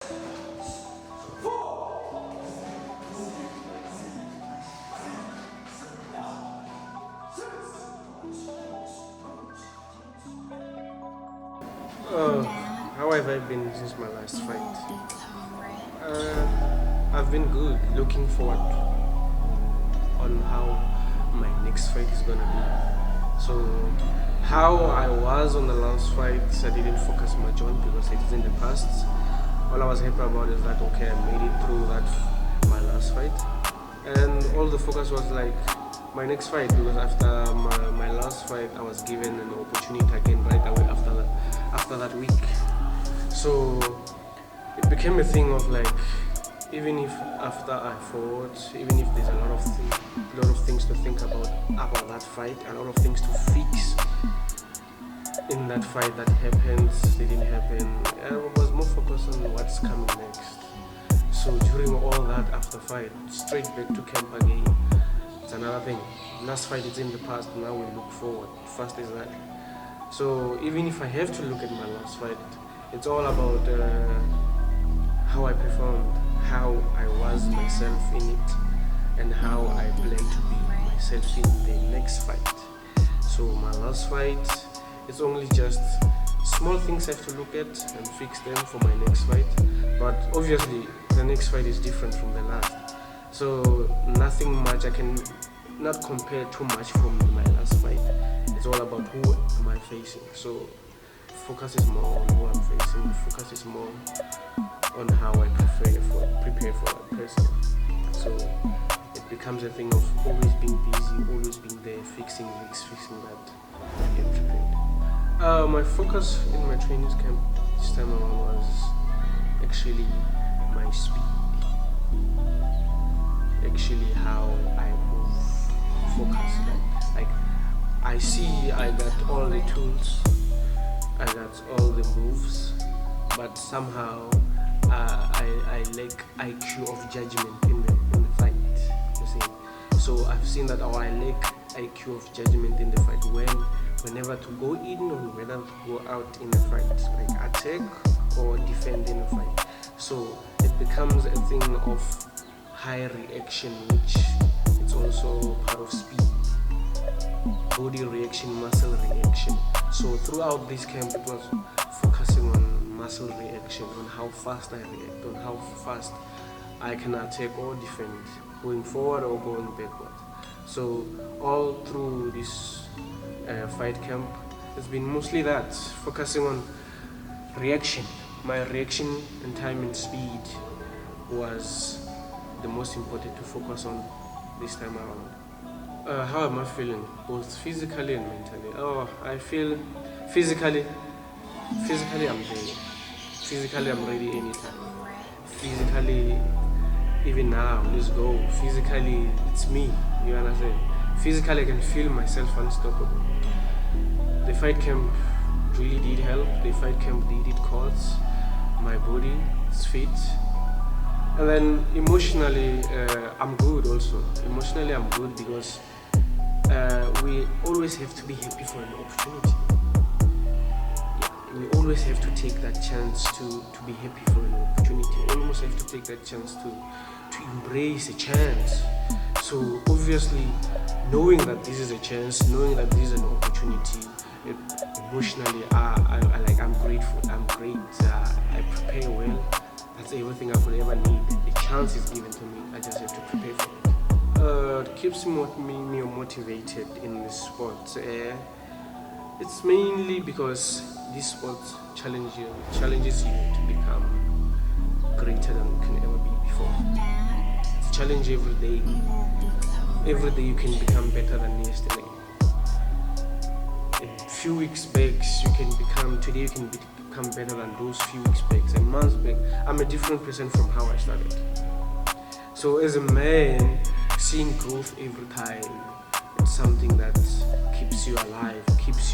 How have I been since my last fight? I've been good. Looking forward on how my next fight is gonna be. So, how I was on the last fight, I didn't focus much on because it is in the past. All I was happy about is that okay, I made it through that my last fight, and all the focus was like my next fight because after my last fight, I was given an opportunity again right away after that week. So it became a thing of like, even if after I fought, even if there's a lot of things to think about that fight, a lot of things to fix in that fight that happened, didn't happen. I was more focused on what's coming next. So during all that after fight, straight back to camp again. It's another thing. Last fight is in the past, now we look forward. First is that. So even if I have to look at my last fight, it's all about how I performed, how I was myself in it, and how I plan to be myself in the next fight. So my last fight, it's only just small things I have to look at and fix them for my next fight. But obviously, the next fight is different from the last. So nothing much, I can not compare too much from my last fight. It's all about who am I facing. So focus is more on who I'm facing. Focus is more on how I prepare for that person. So it becomes a thing of always being busy, always being there, fixing this, fixing that, get prepared. My focus in my training camp this time around was actually my speed. Actually how I move, focus. Like I see I got all the tools, I got all the moves, but somehow I lack IQ of judgment in the fight. You see, so I've seen that I lack IQ of judgment in the fight whenever to go in or whether to go out in the fight, like attack or defend in a fight. So it becomes a thing of high reaction, which it's also part of speed, body reaction, muscle reaction. So throughout this camp it was focusing on muscle reaction, on how fast I react, on how fast I can attack or defend, going forward or going backward. So all through this fight camp, it's been mostly that, focusing on reaction. My reaction and time and speed was the most important to focus on this time around. How am I feeling? Both physically and mentally. I feel physically I'm there. Physically I'm ready anytime. Physically, even now, let's go. Physically, it's me, you understand? Physically I can feel myself unstoppable. The fight camp really did help. The fight camp did cause my body is fit. And then emotionally, I'm good also. Emotionally, I'm good because we always have to be happy for an opportunity. We always have to take that chance to be happy for an opportunity. We almost have to take that chance to embrace a chance. So obviously, knowing that this is a chance, knowing that this is an opportunity, emotionally, I'm grateful. I'm great. I prepare well. That's everything I could ever need. The chance is given to me. I just have to prepare for it. It keeps me motivated in this sport. It's mainly because this sport challenges you to become greater than you can ever be before. It's a challenge every day. Every day you can become better than yesterday. A few weeks back, today you can become better than those few weeks back and months back. I'm a different person from how I started. So as a man, seeing growth every time, it's something that keeps you alive, keeps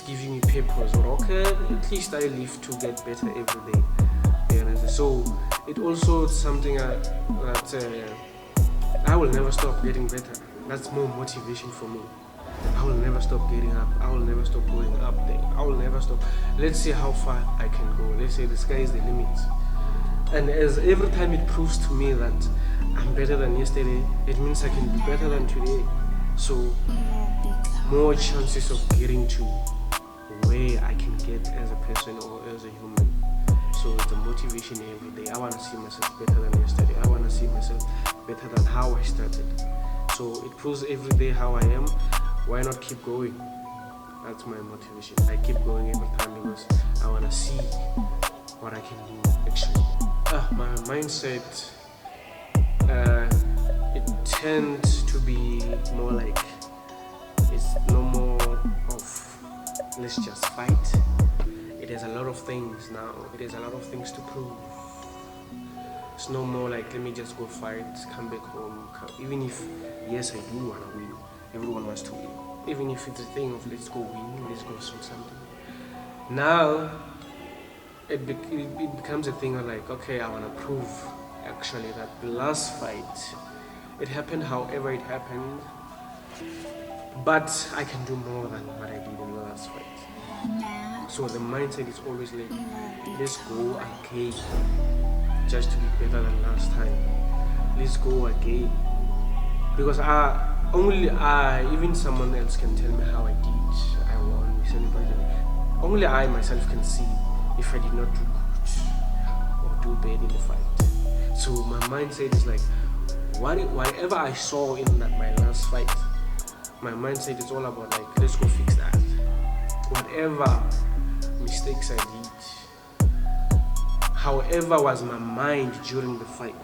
giving me purpose. Or okay, at least I live to get better every day. You know? So it also something that I will never stop getting better. That's more motivation for me. I will never stop getting up. I will never stop going up there. I will never stop. Let's see how far I can go. Let's say the sky is the limit. And as every time it proves to me that I'm better than yesterday, it means I can be better than today. So more chances of getting to where I can get as a person or as a human. So it's a motivation every day. I want to see myself better than yesterday. I want to see myself better than how I started. So it proves every day how I am. Why not keep going? That's my motivation. I keep going every time because I want to see what I can do actually. My mindset, it tends to be more like it's no more of let's just fight. It has a lot of things now. It has a lot of things to prove. It's no more like let me just go fight, come back home. Even if yes, I do want to win. Everyone wants to win. Even if it's a thing of let's go win, let's go shoot something. Now it becomes a thing of like, okay, I want to prove actually that the last fight, it happened however it happened, but I can do more than what I did in the last fight. So the mindset is always like, let's go again, just to be better than last time. Let's go again. Because even someone else can tell me how I did, I won, we celebrated. Only I myself can see if I did not do good or do bad in the fight. So my mindset is like, whatever I saw in my last fight, my mindset is all about like, let's go fix that. Whatever mistakes I did, however was my mind during the fight,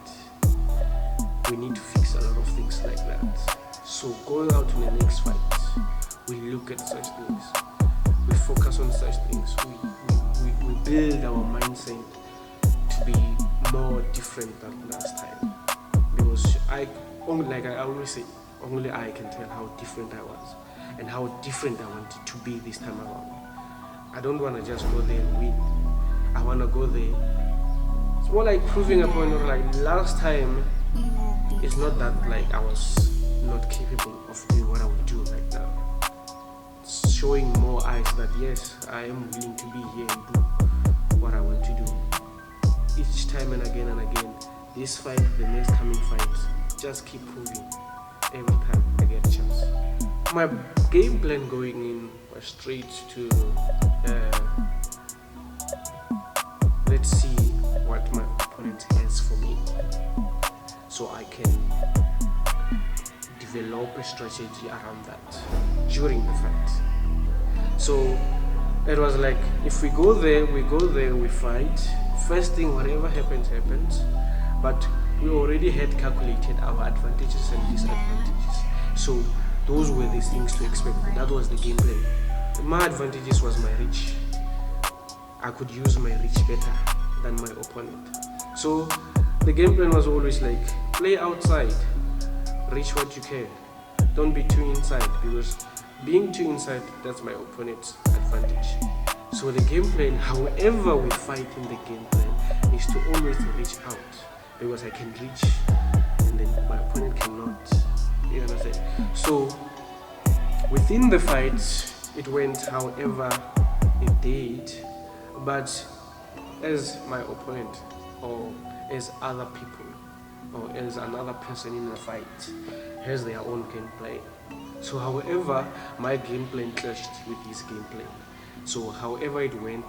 we need to fix a lot of things like that. So going out to the next fight, we look at such things, we focus on such things, we build our mindset to be more different than last time. Because I always say, only I can tell how different I was and how different I wanted to be this time around. I don't want to just go there and win. I want to go there. It's more like proving a point of like last time. It's not that like I was not capable of doing what I would do right now. It's showing more eyes that yes, I am willing to be here and do what I want to do. Each time and again, this fight, the next coming fight, just keep proving every time I get a chance. My game plan going in was straight to let's see what my opponent has for me, so I can develop a strategy around that during the fight. So it was like, if we go there, we fight. First thing, whatever happens, happens. But we already had calculated our advantages and disadvantages. So those were the things to expect. That was the game plan. My advantages was my reach. I could use my reach better than my opponent. So the game plan was always like, play outside, reach what you can. Don't be too inside, because being too inside, that's my opponent's advantage. So the game plan, however we fight in the game plan, is to always reach out, because I can reach and then my opponent cannot. You understand? So within the fight, it went however it did, but as my opponent or as other people or as another person in the fight has their own game plan. So however my game plan clashed with his game plan. So however it went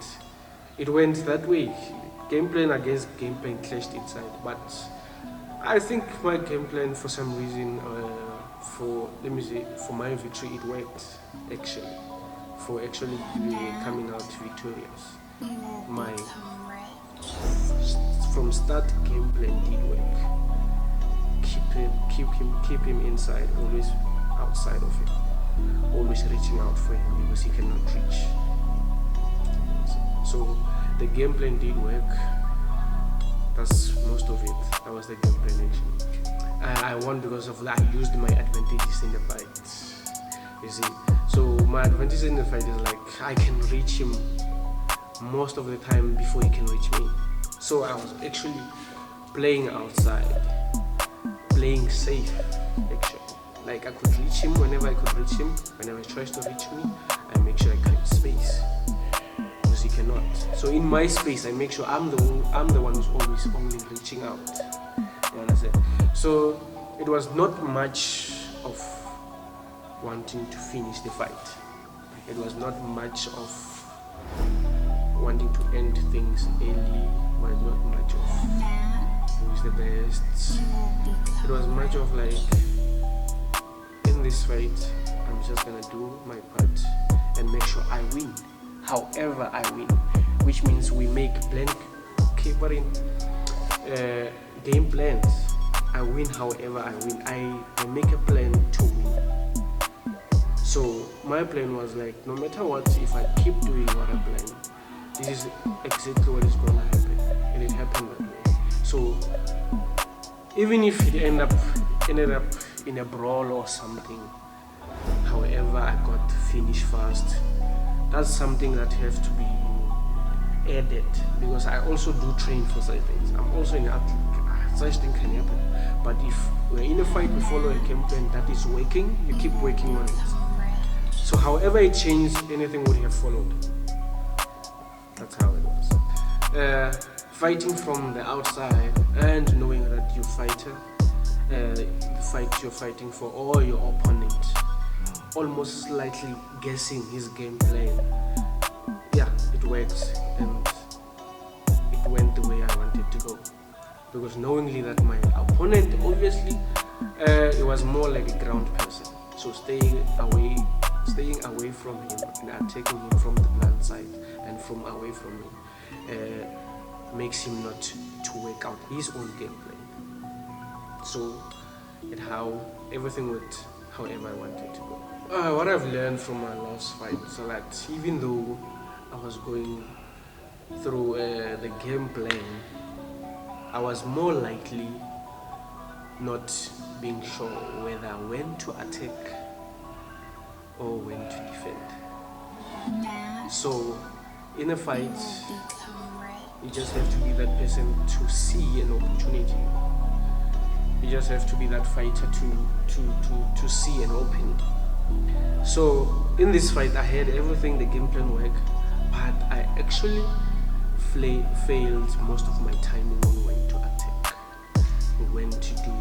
that way. Game plan against game plan clashed inside. But I think my game plan, for some reason, for my victory, it worked actually. For actually coming out victorious. My from start game plan did work. Keep him inside, always outside of him, always reaching out for him because he cannot reach. So the game plan did work. That's most of it. That was the game plan actually. I won because of that. I used my advantages in the fight. You see, so my advantage in the fight is like I can reach him most of the time before he can reach me. So I was actually playing outside, playing safe actually. Like I could reach him whenever I could reach him. Whenever he tries to reach me, I make sure I create space because he cannot. So in my space, I make sure I'm the one who's always only reaching out. You understand? So it was not much of wanting to finish the fight. It was not much of wanting to end things early. It was not much of who's the best. It was much of like, in this fight, I'm just gonna do my part and make sure I win. However I win, which means we make game plans. I win however I win. I make a plan to win. So my plan was like, no matter what, if I keep doing what I plan, this is exactly what is gonna happen. And it happened that way. So even if it ended up in a brawl or something, however I got finished fast, that's something that has to be added, because I also do train for such things. I'm also an athlete. Such thing can happen. But if we're in a fight, we follow a game plan that is working, you keep working on it. So however it changed, anything would have followed. That's how it was. Fighting from the outside and knowing that you fighter, the fight you're fighting for, or your opponent, almost slightly guessing his game plan. Yeah, it works, and it went the way I wanted to go. Because knowingly that my opponent, obviously, it was more like a ground person. So staying away from him and attacking him from the blind side and from away from him makes him not to work out his own game plan. So everything went however I wanted to go. What I've learned from my last fight, so that even though I was going through the game plan, I was more likely not being sure whether when to attack or when to defend. So in a fight, you just have to be that person to see an opportunity. You just have to be that fighter to see an opening. So in this fight, I had everything, the game plan worked, but I actually failed most of my timing on when to attack, when to do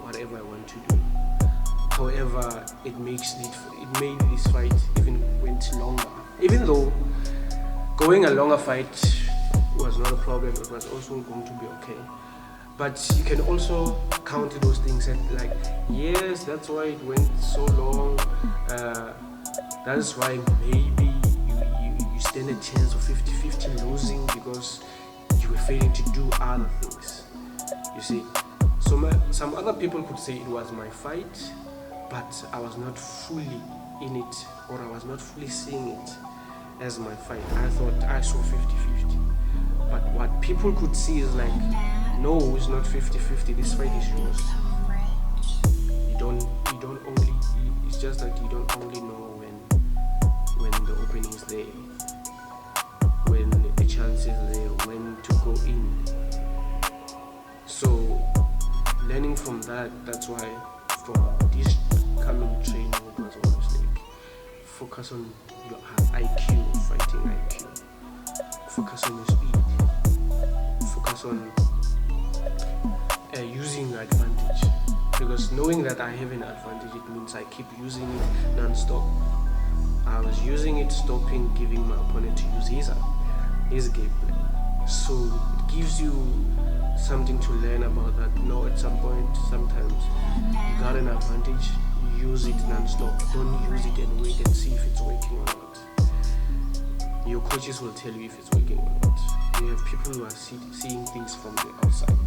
whatever I want to do. However, it made this fight even went longer. Even though going a longer fight was not a problem, it was also going to be okay. But you can also counter those things and like, yes, that's why it went so long. That's why maybe you stand a chance of 50-50 losing because you were failing to do other things. You see, so some other people could say it was my fight, but I was not fully in it, or I was not fully seeing it as my fight. I thought I saw 50-50. But what people could see is like, no, it's not 50-50, this fight is yours. You don't only, it's just that you don't only know when the opening is there, when the chance is there, when to go in. So learning from that's why from this coming training, it was always like, focus on your IQ, fighting IQ. Focus on your speed. Focus on using your advantage. Because knowing that I have an advantage, it means I keep using it non-stop. I was using it, stopping, giving my opponent to use his game plan. So it gives you something to learn about that. No, at some point, sometimes you got an advantage, you use it non-stop. Don't use it and wait and see if it's working or not. Your coaches will tell you if it's working or not. You have people who are seeing things from the outside.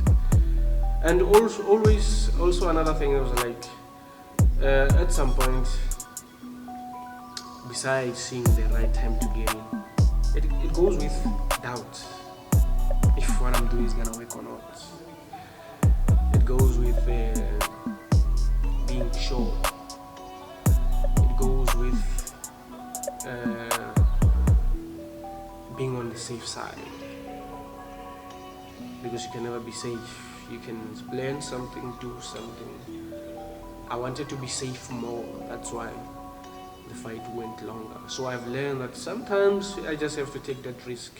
And also another thing was like, at some point, besides seeing the right time to get in, it goes with doubt if what I'm doing is gonna work or not. It goes with being sure. It goes with being on the safe side, because you can never be safe. You can plan something, do something, I wanted to be safe more. That's why the fight went longer. So I've learned that sometimes I just have to take that risk